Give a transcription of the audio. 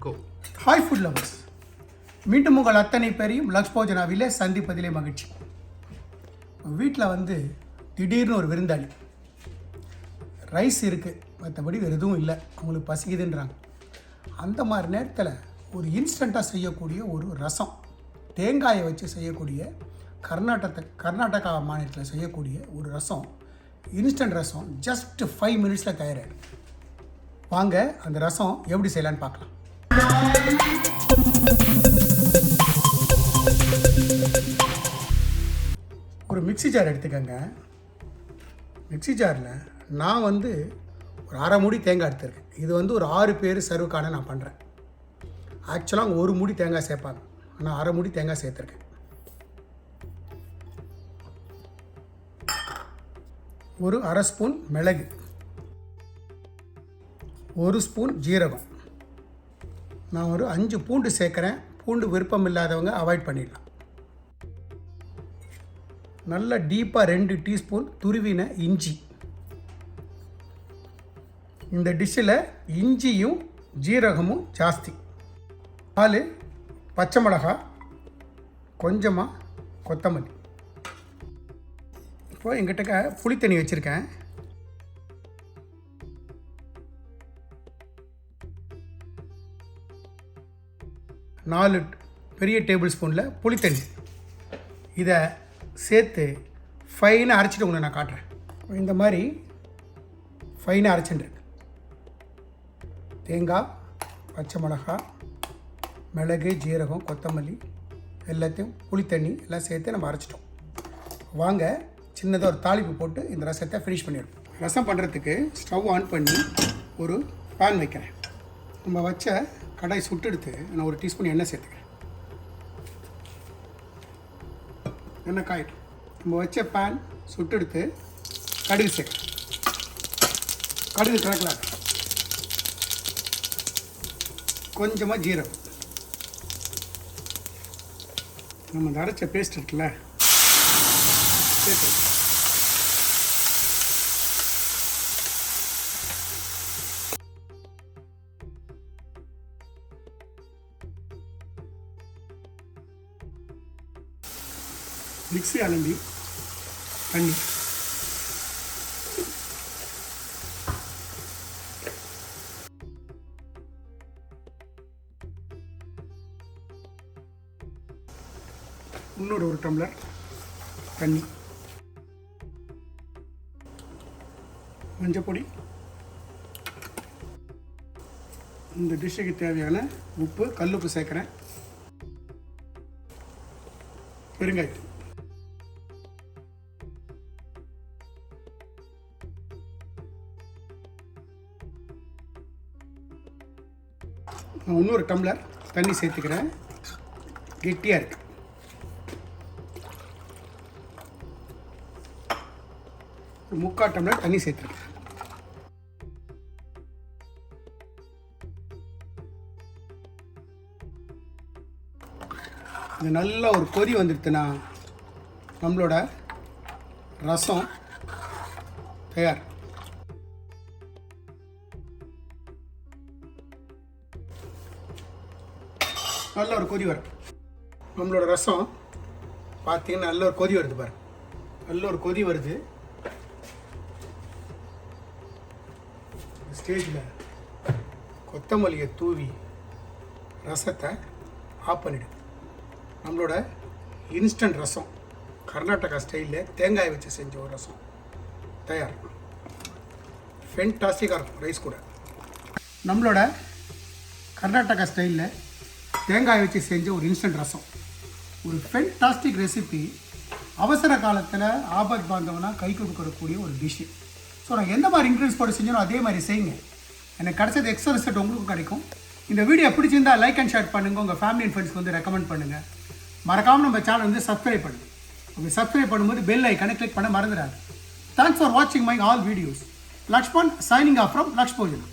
Go. Hi food lovers, மீண்டும் உங்கள் அத்தனை பேரையும் லக்ஸ் போஜனாவிலே சந்திப்பதிலே மகிழ்ச்சி. வீட்டில் திடீர்னு ஒரு விருந்தாளி, ரைஸ் இருக்குது, மற்றபடி வேறு எதுவும் இல்லை, அவங்களுக்கு பசிக்குதுன்றாங்க. அந்த மாதிரி நேரத்தில் ஒரு இன்ஸ்டண்ட்டாக செய்யக்கூடிய ஒரு ரசம், தேங்காயை வச்சு செய்யக்கூடிய கர்நாடகா மாநிலத்தில் செய்யக்கூடிய ஒரு ரசம், இன்ஸ்டன்ட் ரசம் ஜஸ்ட் 5 மினிட்ஸில் தயாராகிடும். வாங்க அந்த ரசம் எப்படி செய்யலான்னு பார்க்கலாம். ஒரு மிக்ஸி ஜார் எடுத்துக்கங்க. மிக்ஸி ஜாரில் நான் ஒரு அரை மூடி தேங்காய் எடுத்துருக்கேன். இது ஒரு 6 பேர் சர்வுக்கான நான் பண்ணுறேன். ஆக்சுவலாக ஒரு மூடி தேங்காய் சேர்ப்பாங்க, ஆனால் அரை மூடி தேங்காய் சேர்த்துருக்கேன். ஒரு அரை ஸ்பூன் மிளகு, 1 ஸ்பூன் ஜீரகம், நான் ஒரு 5 பூண்டு சேர்க்குறேன். பூண்டு விருப்பம் இல்லாதவங்க அவாய்ட் பண்ணிடலாம். நல்லா டீப்பாக 2 டீஸ்பூன் துருவின இஞ்சி. இந்த டிஷ்ஷில் இஞ்சியும் ஜீரகமும் ஜாஸ்தி. 4 பச்சை மிளகாய், கொஞ்சமாக கொத்தமல்லி. இப்போ எங்கிட்ட புளித்தண்ணி வச்சுருக்கேன். நாலு பெரிய டேபிள் ஸ்பூனில் புளித்தண்ணி. இதை சேர்த்து ஃபைனாக அரைச்சிட்டு உங்களுக்கு நான் காட்டுறேன். இந்த மாதிரி ஃபைனாக அரைச்சிட்டுருக்கு. தேங்காய், பச்சை மிளகாய், மிளகு, ஜீரகம், கொத்தமல்லி எல்லாத்தையும் புளித்தண்ணி எல்லாம் சேர்த்து நம்ம அரைச்சிட்டோம். வாங்க சின்னதாக ஒரு தாளிப்பு போட்டு இந்த ரசத்தை ஃபினிஷ் பண்ணிடுவோம். ரசம் பண்ணுறதுக்கு ஸ்டவ் ஆன் பண்ணி ஒரு பேன் வைக்கிறேன். நம்ம வச்ச கடாய் சுட்டெடுத்து நான் 1 டீஸ்பூன் எண்ணெய் சேர்த்துக்கிறேன். எண்ணெய் காயிடும். நம்ம வச்ச பேன் சுட்டெடுத்து கடுகு சேர்க்குறேன். கடுகு கலக்கலாம். கொஞ்சமாக ஜீரகம், நம்ம இந்த அரைச்ச பேஸ்ட் இருக்குல்ல சேர்த்து மிக்ஸி அலம்பி தண்ணி, இன்னொரு 1 டம்ளர் தண்ணி, மஞ்சப்பொடி, இந்த டிஷ்ஷுக்கு தேவையான உப்பு, கல்லுப்பு சேர்க்குறேன், பெருங்காயத்தூள். இன்னொரு டம்ளர் தண்ணி சேர்த்துக்கிறேன். கெட்டியாக இருக்கு. ஒரு 3/4 டம்ளர் தண்ணி சேர்த்துருக்கேன். இது நல்லா ஒரு கொதி வந்துடுத்துன்னா நம்மளோட ரசம் தயார். நல்ல ஒரு கொதி வரும். நம்மளோட ரசம் பார்த்தீங்கன்னா நல்ல ஒரு கொதி வருது பாரு. நல்ல ஒரு கொதி வருது. ஸ்டேஜில் கொத்தமல்லியை தூவி ரசத்தை ஆஃப் பண்ணிவிடு. நம்மளோட இன்ஸ்டன்ட் ரசம், கர்நாடகா ஸ்டைலில் தேங்காய் வச்சு செஞ்ச ஒரு ரசம் தயார். ஃபென்டாஸ்டிக்காக இருக்கும் ரைஸ் கூட. நம்மளோட கர்நாடகா ஸ்டைலில் தேங்காய் வச்சு செஞ்ச ஒரு இன்ஸ்டன்ட் ரசம், ஒரு ஃபென்டாஸ்டிக் ரெசிபி. அவசர காலத்தில் ஆபத் பாந்தவனா கை கொடுக்கக்கூடிய ஒரு டிஷ்ஷு. ஸோ நான் எந்த மாதிரி இன்க்ரீடியன்ஸ் போட்டு செஞ்சனோ அதே மாதிரி செய்யுங்க. எனக்கு கிடைச்சது எக்ஸ்ட்ரா ரிசல்ட் உங்களுக்கும் கிடைக்கும். இந்த வீடியோ பிடிச்சிருந்தால் லைக் அண்ட் ஷேர் பண்ணுங்கள். உங்கள் ஃபேமிலி அண்ட் ஃப்ரெண்ட்ஸ்க்கு ரெக்கமெண்ட் பண்ணுங்கள். மறக்காமல் நம்ம சேனல் சப்ஸ்கிரைப் பண்ணுங்கள். அப்படி சப்ஸ்கிரைப் பண்ணும்போது பெல் ஐக்கானை கிளிக் பண்ண மறந்துடாது. தேங்க்ஸ் ஃபார் வாட்சிங் my all videos. Lakshman signing off from Laksh Yojana.